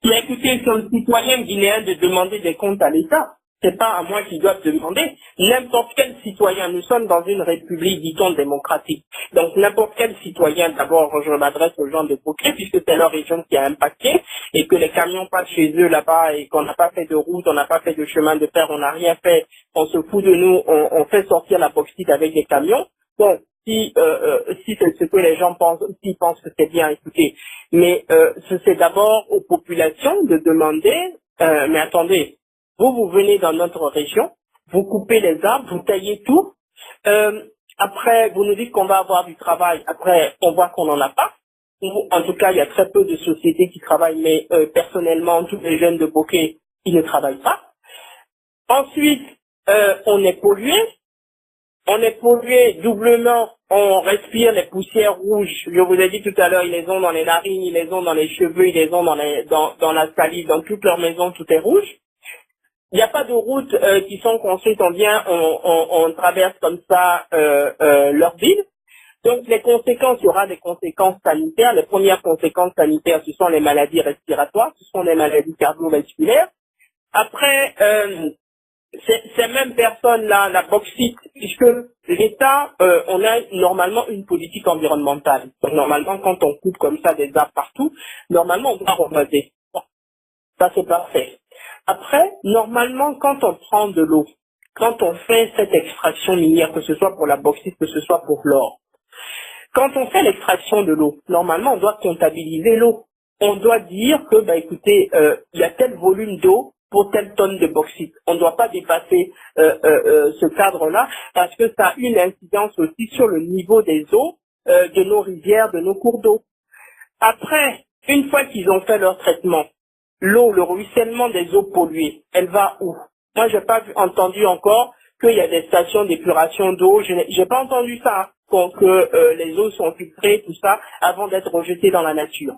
Mais écoutez, c'est aux citoyens guinéens de demander des comptes à l'État. C'est pas à moi qui doivent demander. N'importe quel citoyen, nous sommes dans une république, dit-on, démocratique. Donc n'importe quel citoyen, d'abord je m'adresse aux gens de Bouquet, puisque c'est leur région qui a impacté, et que les camions passent chez eux là-bas, et qu'on n'a pas fait de route, on n'a pas fait de chemin de fer, on n'a rien fait, on se fout de nous, on fait sortir la bauxite avec des camions. Bon, si c'est ce que les gens pensent, s'ils pensent que c'est bien, écoutez. Mais c'est d'abord aux populations de demander, mais attendez, vous venez dans notre région, vous coupez les arbres, vous taillez tout, après vous nous dites qu'on va avoir du travail, après on voit qu'on n'en a pas. En tout cas, il y a très peu de sociétés qui travaillent, mais personnellement, tous les jeunes de Bouquet, ils ne travaillent pas. Ensuite, on est pollué. On est pollué doublement, on respire les poussières rouges. Je vous ai dit tout à l'heure, ils les ont dans les narines, ils les ont dans les cheveux, ils les ont dans la salive, dans toute leur maison, tout est rouge. Il n'y a pas de routes qui sont construites, on traverse comme ça leur ville. Donc les conséquences, il y aura des conséquences sanitaires. Les premières conséquences sanitaires, ce sont les maladies respiratoires, ce sont les maladies cardiovasculaires. Après, ces mêmes personnes-là, la bauxite, puisque l'État, on a normalement une politique environnementale. Donc normalement, quand on coupe comme ça des arbres partout, normalement on doit reboiser. Bon, ça c'est parfait. Après, normalement, quand on prend de l'eau, quand on fait cette extraction minière, que ce soit pour la bauxite, que ce soit pour l'or, quand on fait l'extraction de l'eau, normalement, on doit comptabiliser l'eau. On doit dire que, écoutez, il y a tel volume d'eau pour telle tonne de bauxite. On ne doit pas dépasser ce cadre-là parce que ça a une incidence aussi sur le niveau des eaux de nos rivières, de nos cours d'eau. Après, une fois qu'ils ont fait leur traitement, l'eau, le ruissellement des eaux polluées, elle va où? Moi, j'ai pas entendu encore qu'il y a des stations d'épuration d'eau. J'ai pas entendu ça, que les eaux sont filtrées, tout ça, avant d'être rejetées dans la nature.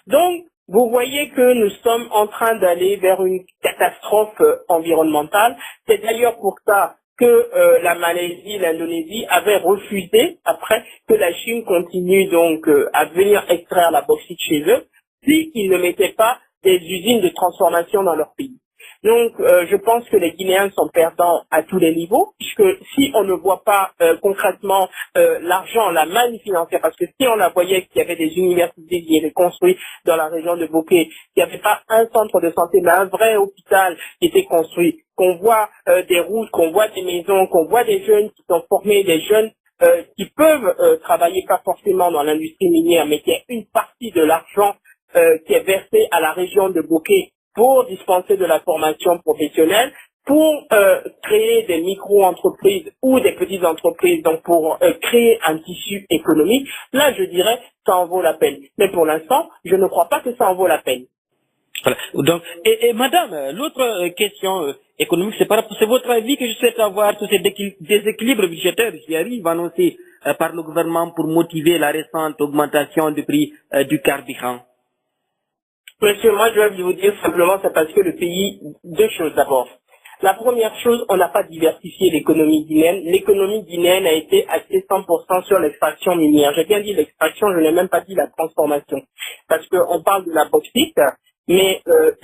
Donc, vous voyez que nous sommes en train d'aller vers une catastrophe environnementale. C'est d'ailleurs pour ça que la Malaisie, l'Indonésie avaient refusé, après, que la Chine continue donc à venir extraire la bauxite chez eux, s'ils ne mettaient pas des usines de transformation dans leur pays. Donc, je pense que les Guinéens sont perdants à tous les niveaux, puisque si on ne voit pas concrètement l'argent, la manne financière, parce que si on la voyait qu'il y avait des universités qui étaient construites dans la région de Bokeh, qu'il n'y avait pas un centre de santé, mais un vrai hôpital qui était construit, qu'on voit des routes, qu'on voit des maisons, qu'on voit des jeunes qui sont formés, des jeunes qui peuvent travailler pas forcément dans l'industrie minière, mais qui a une partie de l'argent qui est versé à la région de Bokeh pour dispenser de la formation professionnelle, pour créer des micro-entreprises ou des petites entreprises, donc pour créer un tissu économique, là je dirais ça en vaut la peine. Mais pour l'instant, je ne crois pas que ça en vaut la peine. Voilà. Donc, et madame, l'autre question économique, c'est votre avis que je souhaite avoir sur ces déséquilibres budgétaires qui arrivent annoncés par le gouvernement pour motiver la récente augmentation du prix du carburant. Monsieur, moi je vais vous dire simplement, c'est parce que le pays, deux choses d'abord. La première chose, on n'a pas diversifié l'économie guinéenne. L'économie guinéenne a été axée 100% sur l'extraction minière. J'ai bien dit l'extraction, je n'ai même pas dit la transformation. Parce qu'on parle de la bauxite, mais il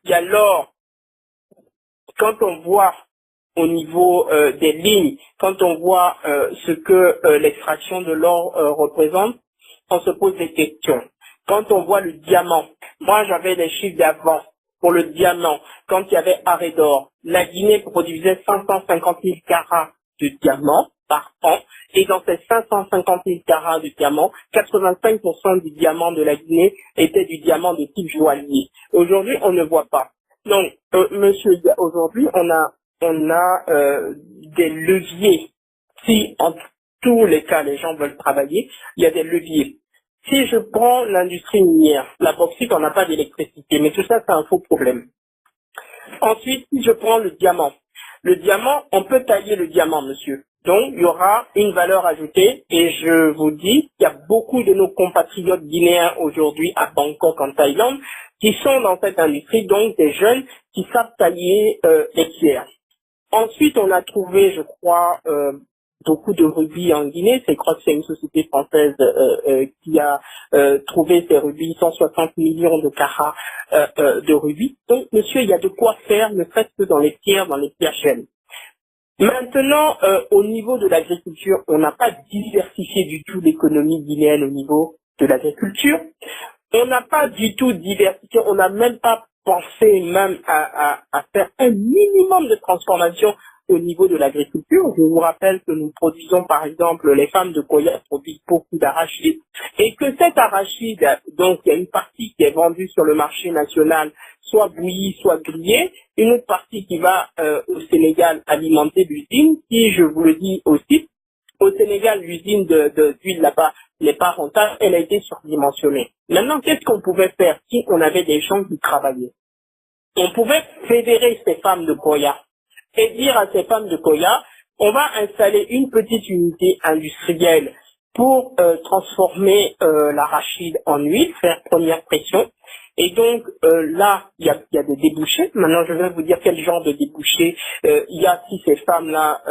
y a l'or. Quand on voit au niveau des lignes, quand on voit ce que l'extraction de l'or représente, on se pose des questions. Quand on voit le diamant, moi j'avais les chiffres d'avant pour le diamant, quand il y avait arrêt d'or, la Guinée produisait 550 000 carats de diamant par an, et dans ces 550 000 carats de diamant, 85% du diamant de la Guinée était du diamant de type joaillier. Aujourd'hui, on ne voit pas. Donc, monsieur, aujourd'hui, on a des leviers. Si en tous les cas, les gens veulent travailler, il y a des leviers. Si je prends l'industrie minière, la bauxite, on n'a pas d'électricité, mais tout ça, c'est un faux problème. Ensuite, si je prends le diamant, on peut tailler le diamant, monsieur. Donc, il y aura une valeur ajoutée, et je vous dis qu'il y a beaucoup de nos compatriotes guinéens aujourd'hui à Bangkok, en Thaïlande, qui sont dans cette industrie, donc des jeunes qui savent tailler les pierres. Ensuite, on a trouvé, je crois, beaucoup de rubis en Guinée. Je crois que c'est une société française qui a trouvé ces rubis, 160 millions de carats de rubis. Donc, monsieur, il y a de quoi faire, ne serait-ce que dans les pierres chaînes. Maintenant, au niveau de l'agriculture, on n'a pas diversifié du tout l'économie guinéenne au niveau de l'agriculture. On n'a pas du tout diversifié, on n'a même pas pensé même à faire un minimum de transformation au niveau de l'agriculture. Je vous rappelle que nous produisons, par exemple, les femmes de Koya produisent beaucoup d'arachide, et que cet arachide, donc il y a une partie qui est vendue sur le marché national, soit bouillie, soit grillée, une autre partie qui va au Sénégal alimenter l'usine, qui, je vous le dis aussi, au Sénégal, l'usine d'huile là-bas n'est pas rentable, elle a été surdimensionnée. Maintenant, qu'est-ce qu'on pouvait faire si on avait des gens qui travaillaient? On pouvait fédérer ces femmes de Koya et dire à ces femmes de Koya, on va installer une petite unité industrielle pour transformer l'arachide en huile, faire première pression. Et donc là, il y a des débouchés. Maintenant, je vais vous dire quel genre de débouchés il y a si ces femmes-là,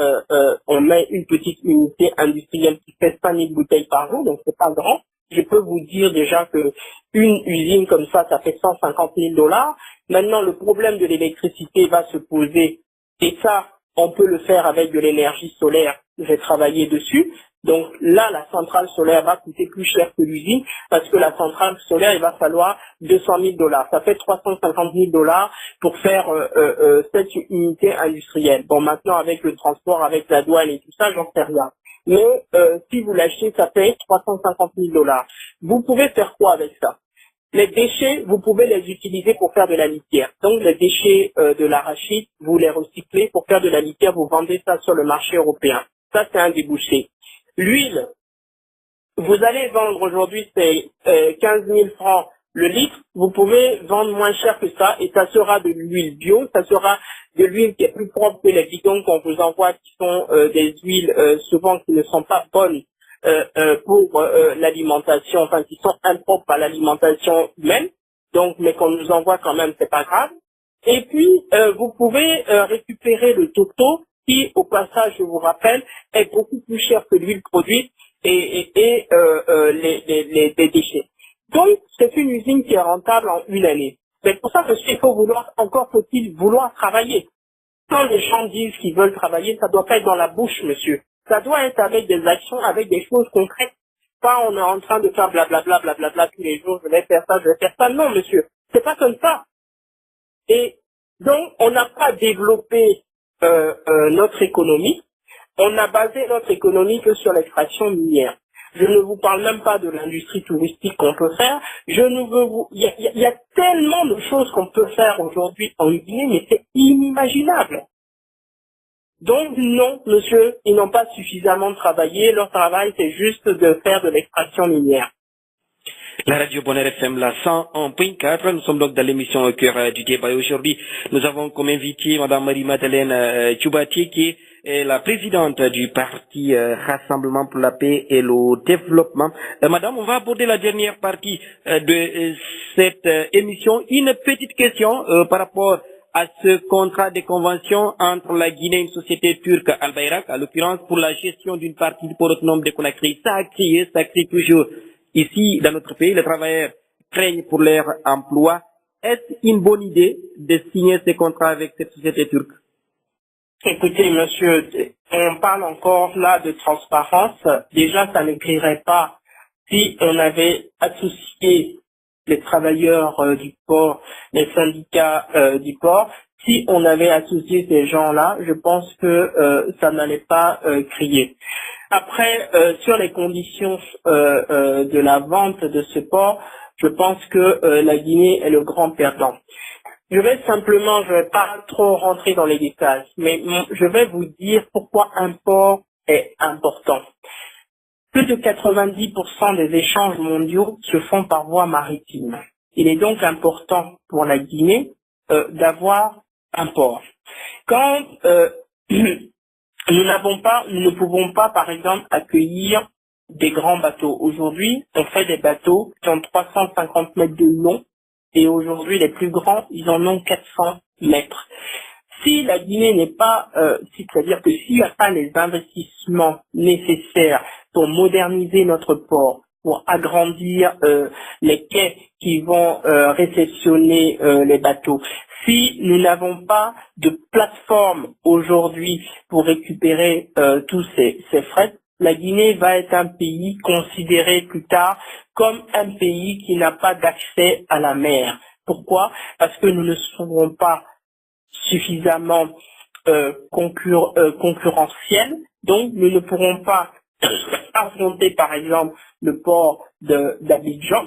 on met une petite unité industrielle qui fait 5000 bouteilles par jour, donc c'est pas grand. Je peux vous dire déjà que une usine comme ça fait 150 000 $. Maintenant, le problème de l'électricité va se poser, et ça, on peut le faire avec de l'énergie solaire. J'ai travaillé dessus. Donc là, la centrale solaire va coûter plus cher que l'usine parce que la centrale solaire, il va falloir 200 000 $. Ça fait 350 000 $ pour faire cette unité industrielle. Bon, maintenant, avec le transport, avec la douane et tout ça, j'en sais rien. Mais si vous l'achetez, ça fait 350 000 $. Vous pouvez faire quoi avec ça? Les déchets, vous pouvez les utiliser pour faire de la litière. Donc les déchets de l'arachide, vous les recyclez pour faire de la litière, vous vendez ça sur le marché européen. Ça, c'est un débouché. L'huile, vous allez vendre aujourd'hui, c'est 15 000 francs le litre. Vous pouvez vendre moins cher que ça et ça sera de l'huile bio. Ça sera de l'huile qui est plus propre que les bidons qu'on vous envoie, qui sont des huiles souvent qui ne sont pas bonnes pour l'alimentation, enfin qui sont impropres à l'alimentation humaine. Donc, mais qu'on nous envoie quand même, c'est pas grave. Et puis, vous pouvez récupérer le tourteau qui, au passage, je vous rappelle, est beaucoup plus cher que l'huile produite et les déchets. Donc, c'est une usine qui est rentable en une année. C'est pour ça que il faut vouloir, encore faut-il vouloir travailler. Quand les gens disent qu'ils veulent travailler, ça doit pas être dans la bouche, monsieur. Ça doit être avec des actions, avec des choses concrètes. Pas on est en train de faire blablabla, blablabla tous les jours, je vais faire ça, je vais faire ça. Non, monsieur. C'est pas comme ça. Et donc, on n'a pas développé notre économie, on a basé notre économie que sur l'extraction minière. Je ne vous parle même pas de l'industrie touristique qu'on peut faire. Je ne veux vous... Il y a tellement de choses qu'on peut faire aujourd'hui en Guinée, mais c'est inimaginable. Donc non, monsieur, ils n'ont pas suffisamment travaillé. Leur travail, c'est juste de faire de l'extraction minière. La radio Bonheur FM, la 101.4. Nous sommes donc dans l'émission au cœur du débat. Et aujourd'hui, nous avons comme invité Madame Marie-Madeleine Tchoubati, qui est la présidente du parti Rassemblement pour la paix et le développement. Madame, on va aborder la dernière partie de cette émission. Une petite question par rapport à ce contrat de convention entre la Guinée et une société turque, Al-Bayrak, à l'occurrence pour la gestion d'une partie du port autonome de Conakry. Ça crie toujours. Ici, dans notre pays, les travailleurs craignent pour leur emploi. Est-ce une bonne idée de signer ces contrats avec cette société turque? Écoutez, monsieur, on parle encore là de transparence. Déjà, ça n'écrirait pas si on avait associé les travailleurs du port, les syndicats du port. Si on avait associé ces gens-là, je pense que ça n'allait pas crier. Après, sur les conditions de la vente de ce port, je pense que la Guinée est le grand perdant. Je vais pas trop rentrer dans les détails, mais je vais vous dire pourquoi un port est important. Plus de 90% des échanges mondiaux se font par voie maritime. Il est donc important pour la Guinée d'avoir un port. Quand nous ne pouvons pas, par exemple, accueillir des grands bateaux. Aujourd'hui, on fait des bateaux qui ont 350 mètres de long et aujourd'hui, les plus grands, ils en ont 400 mètres. Si la Guinée n'est pas, c'est-à-dire que s'il n'y a pas les investissements nécessaires pour moderniser notre port, pour agrandir les quais qui vont réceptionner les bateaux, si nous n'avons pas de plateforme aujourd'hui pour récupérer tous ces frais, la Guinée va être un pays considéré plus tard comme un pays qui n'a pas d'accès à la mer. Pourquoi? Parce que nous ne serons pas suffisamment concurrentiels, donc nous ne pourrons pas affronter par exemple le port d'Abidjan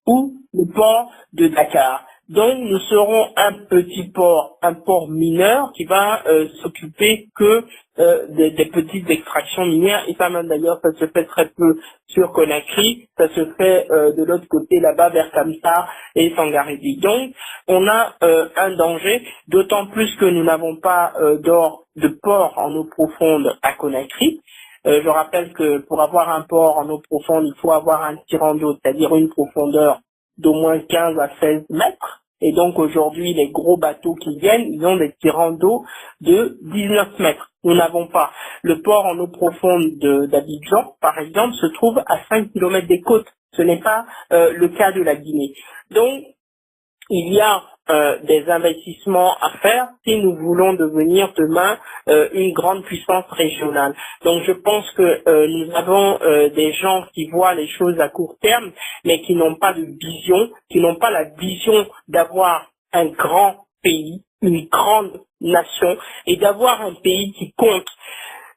ou le port de Dakar. Donc nous serons un petit port, un port mineur qui va s'occuper que des petites extractions minières, et ça même d'ailleurs ça se fait très peu sur Conakry, ça se fait de l'autre côté là-bas vers Kamsar et Sangaredi. Donc on a un danger, d'autant plus que nous n'avons pas de port en eau profonde à Conakry. Je rappelle que pour avoir un port en eau profonde, il faut avoir un tirant d'eau, c'est-à-dire une profondeur d'au moins 15 à 16 mètres. Et donc aujourd'hui, les gros bateaux qui viennent, ils ont des tirants d'eau de 19 mètres. Nous n'avons pas. Le port en eau profonde d'Abidjan, par exemple, se trouve à 5 kilomètres des côtes. Ce n'est pas le cas de la Guinée. Donc, il y a des investissements à faire si nous voulons devenir demain une grande puissance régionale. Donc je pense que nous avons des gens qui voient les choses à court terme, mais qui n'ont pas de vision, qui n'ont pas la vision d'avoir un grand pays, une grande nation, et d'avoir un pays qui compte.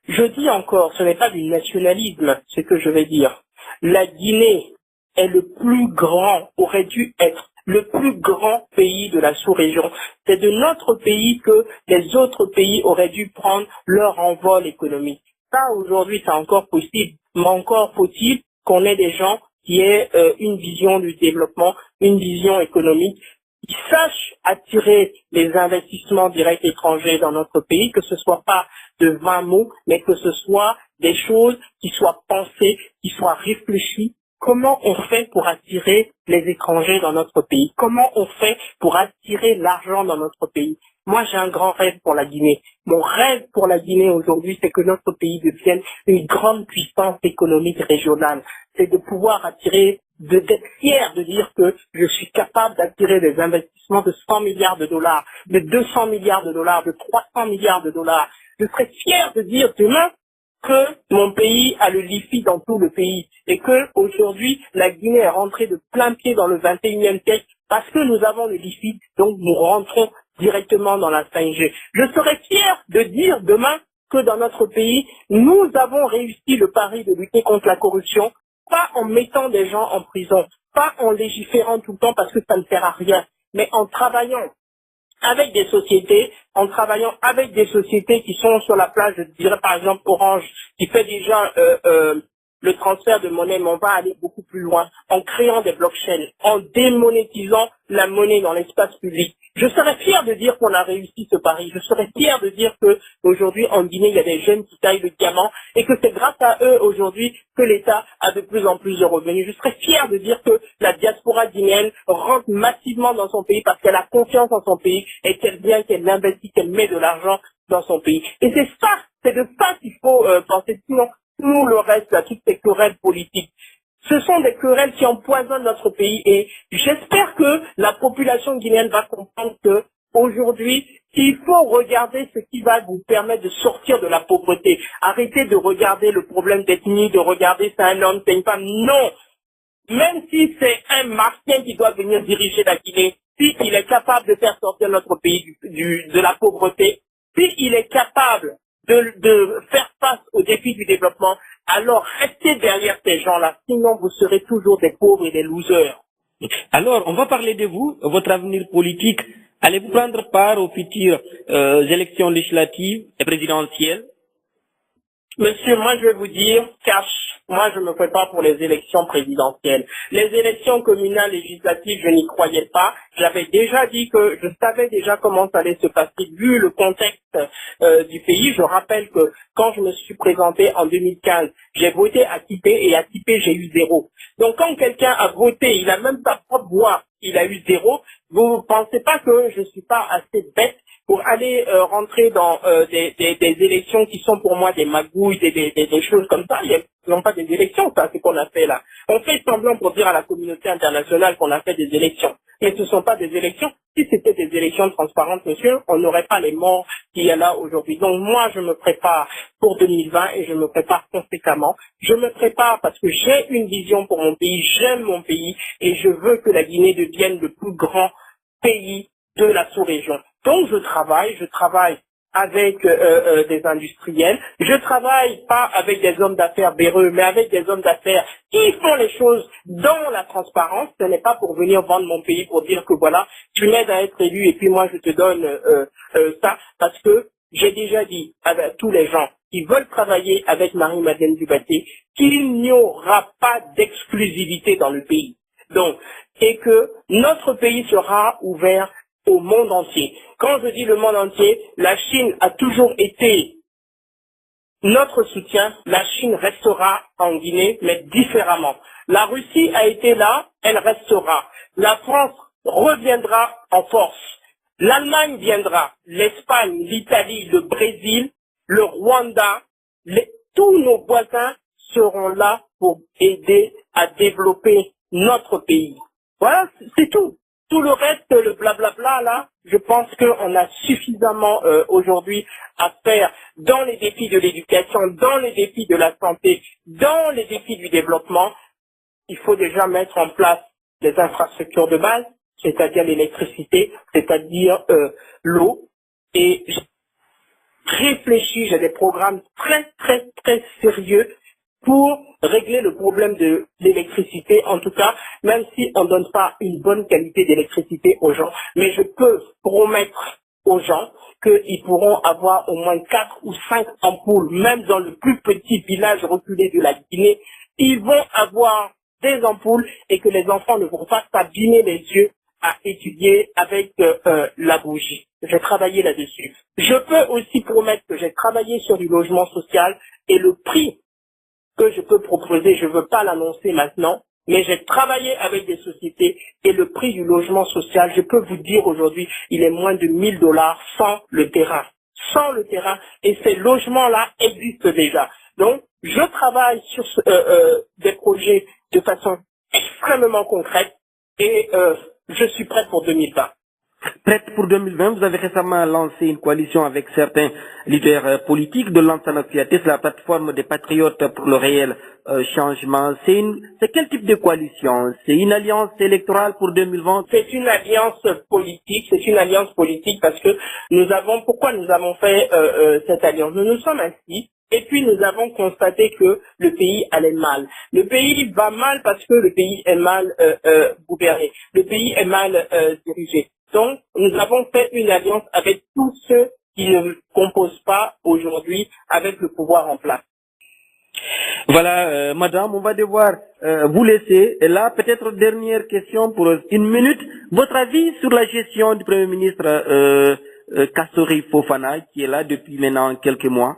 Je dis encore, ce n'est pas du nationalisme, ce que je vais dire. La Guinée est le plus grand, aurait dû être le plus grand pays de la sous-région. C'est de notre pays que les autres pays auraient dû prendre leur envol économique. Ça, aujourd'hui, c'est encore possible, mais encore faut-il qu'on ait des gens qui aient une vision du développement, une vision économique, qui sachent attirer les investissements directs étrangers dans notre pays, que ce soit pas de 20 mots, mais que ce soit des choses qui soient pensées, qui soient réfléchies. Comment on fait pour attirer les étrangers dans notre pays? Comment on fait pour attirer l'argent dans notre pays? Moi, j'ai un grand rêve pour la Guinée. Mon rêve pour la Guinée aujourd'hui, c'est que notre pays devienne une grande puissance économique régionale. C'est de pouvoir attirer, d'être fier de dire que je suis capable d'attirer des investissements de 100 milliards de dollars, de 200 milliards de dollars, de 300 milliards de dollars. Je serais fier de dire demain que mon pays a le LIFI dans tout le pays et que aujourd'hui la Guinée est rentrée de plein pied dans le 21e siècle parce que nous avons le LIFI, donc nous rentrons directement dans la 5G. Je serais fier de dire demain que dans notre pays, nous avons réussi le pari de lutter contre la corruption, pas en mettant des gens en prison, pas en légiférant tout le temps parce que ça ne sert à rien, mais en travaillant avec des sociétés, en travaillant avec des sociétés qui sont sur la plage, je dirais par exemple Orange, qui fait déjà le transfert de monnaie, mais on va aller beaucoup plus loin, en créant des blockchains, en démonétisant la monnaie dans l'espace public. Je serais fier de dire qu'on a réussi ce pari. Je serais fier de dire que aujourd'hui en Guinée, il y a des jeunes qui taillent le diamant et que c'est grâce à eux aujourd'hui que l'État a de plus en plus de revenus. Je serais fier de dire que la diaspora guinéenne rentre massivement dans son pays parce qu'elle a confiance en son pays et qu'elle vient, qu'elle investit, qu'elle met de l'argent dans son pays. Et c'est ça, c'est de ça qu'il faut penser. Sinon, tout le reste, là, toutes ces querelles politiques, ce sont des querelles qui empoisonnent notre pays et j'espère que la population guinéenne va comprendre que aujourd'hui, il faut regarder ce qui va vous permettre de sortir de la pauvreté. Arrêtez de regarder le problème d'ethnie, de regarder c'est un homme, c'est une femme. Non! Même si c'est un Martien qui doit venir diriger la Guinée, s'il est capable de faire sortir notre pays de la pauvreté, s'il est capable de faire face aux défis du développement, alors restez derrière ces gens-là, sinon vous serez toujours des pauvres et des losers. Alors, on va parler de vous, votre avenir politique. Allez-vous prendre part aux futures élections législatives et présidentielles? Monsieur, moi je vais vous dire, moi je me prépare pour les élections présidentielles. Les élections communales législatives, je n'y croyais pas. J'avais déjà dit que je savais déjà comment ça allait se passer vu le contexte du pays. Je rappelle que quand je me suis présenté en 2015, j'ai voté à Tipé et à Tipé j'ai eu 0. Donc quand quelqu'un a voté, il a même sa propre voix, il a eu 0, vous ne pensez pas que je ne suis pas assez bête pour aller rentrer dans des élections qui sont pour moi des magouilles, des choses comme ça. Ils n'ont pas des élections, ça, c'est ce qu'on a fait là. On fait semblant pour dire à la communauté internationale qu'on a fait des élections. Mais ce ne sont pas des élections. Si c'était des élections transparentes, monsieur, on n'aurait pas les morts qu'il y a là aujourd'hui. Donc moi, je me prépare pour 2020 et je me prépare conséquemment. Je me prépare parce que j'ai une vision pour mon pays, j'aime mon pays et je veux que la Guinée devienne le plus grand pays de la sous-région. Donc je travaille avec des industriels. Je travaille pas avec des hommes d'affaires véreux, mais avec des hommes d'affaires qui font les choses dans la transparence. Ce n'est pas pour venir vendre mon pays pour dire que voilà, tu m'aides à être élu et puis moi je te donne ça, parce que j'ai déjà dit à tous les gens qui veulent travailler avec Marie-Madeleine Dubaté qu'il n'y aura pas d'exclusivité dans le pays. Donc, et que notre pays sera ouvert au monde entier. Quand je dis le monde entier, la Chine a toujours été notre soutien. La Chine restera en Guinée, mais différemment. La Russie a été là, elle restera. La France reviendra en force. L'Allemagne viendra, l'Espagne, l'Italie, le Brésil, le Rwanda, tous nos voisins seront là pour aider à développer notre pays. Voilà, c'est tout. Tout le reste, le blablabla, là, je pense qu'on a suffisamment aujourd'hui à faire dans les défis de l'éducation, dans les défis de la santé, dans les défis du développement. Il faut déjà mettre en place des infrastructures de base, c'est-à-dire l'électricité, c'est-à-dire l'eau. Et réfléchir, j'ai des programmes très sérieux pour régler le problème de l'électricité, en tout cas, même si on ne donne pas une bonne qualité d'électricité aux gens. Mais je peux promettre aux gens qu'ils pourront avoir au moins 4 ou 5 ampoules, même dans le plus petit village reculé de la Guinée. Ils vont avoir des ampoules et que les enfants ne vont pas s'abîmer les yeux à étudier avec la bougie. J'ai travaillé là-dessus. Je peux aussi promettre que j'ai travaillé sur du logement social et le prix que je peux proposer, je ne veux pas l'annoncer maintenant, mais j'ai travaillé avec des sociétés et le prix du logement social, je peux vous dire aujourd'hui, il est moins de $1000 sans le terrain. Sans le terrain, et ces logements-là existent déjà. Donc, je travaille sur des projets de façon extrêmement concrète et je suis prête pour 2020. Prête pour 2020, vous avez récemment lancé une coalition avec certains leaders politiques de l'Ansana Fiaté, c'est la plateforme des patriotes pour le réel changement. C'est quel type de coalition? C'est une alliance électorale pour 2020? C'est une alliance politique parce que pourquoi nous avons fait cette alliance? Nous nous sommes assis et puis nous avons constaté que le pays allait mal. Le pays va mal parce que le pays est mal gouverné. Le pays est mal dirigé. Donc, nous avons fait une alliance avec tous ceux qui ne composent pas aujourd'hui avec le pouvoir en place. Voilà, madame, on va devoir vous laisser. Et là, peut-être dernière question pour une minute. Votre avis sur la gestion du Premier ministre Kassori Fofana, qui est là depuis maintenant quelques mois?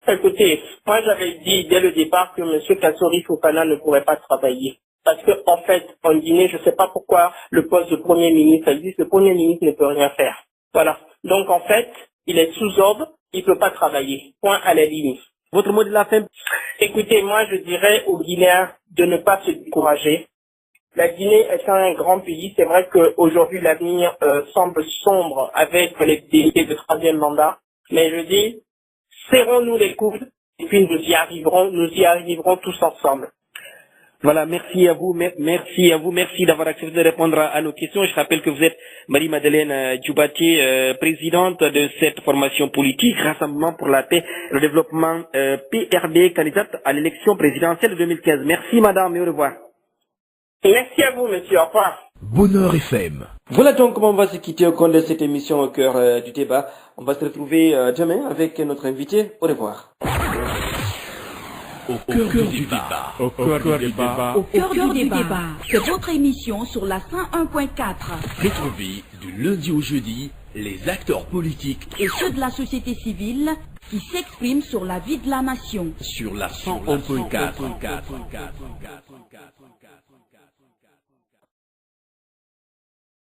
Écoutez, moi j'avais dit dès le départ que M. Kassori Fofana ne pourrait pas travailler. Parce que, en fait, en Guinée, je ne sais pas pourquoi le poste de Premier ministre existe, le Premier ministre ne peut rien faire. Voilà. Donc, en fait, il est sous ordre, il ne peut pas travailler. Point à la ligne. Votre mot de la fin? Écoutez, moi, je dirais aux Guinéens de ne pas se décourager. La Guinée est un grand pays. C'est vrai qu'aujourd'hui, l'avenir semble sombre avec les délégués de troisième mandat. Mais je dis, serrons-nous les coudes et puis nous y arriverons tous ensemble. Voilà, merci à vous, merci d'avoir accepté de répondre à nos questions. Je rappelle que vous êtes Marie-Madeleine Dubaté, présidente de cette formation politique, Rassemblement pour la paix et le développement PRD, candidate à l'élection présidentielle de 2015. Merci madame et au revoir. Merci à vous monsieur, au revoir. Bonheur FM. Voilà donc comment on va se quitter au cours de cette émission au cœur du débat. On va se retrouver demain avec notre invité. Au revoir. Au cœur du débat. Au cœur du débat. C'est votre émission sur la 101.4. Retrouvez du lundi au jeudi les acteurs politiques et ceux de la société civile qui s'expriment sur la vie de la nation. sur la 101.4.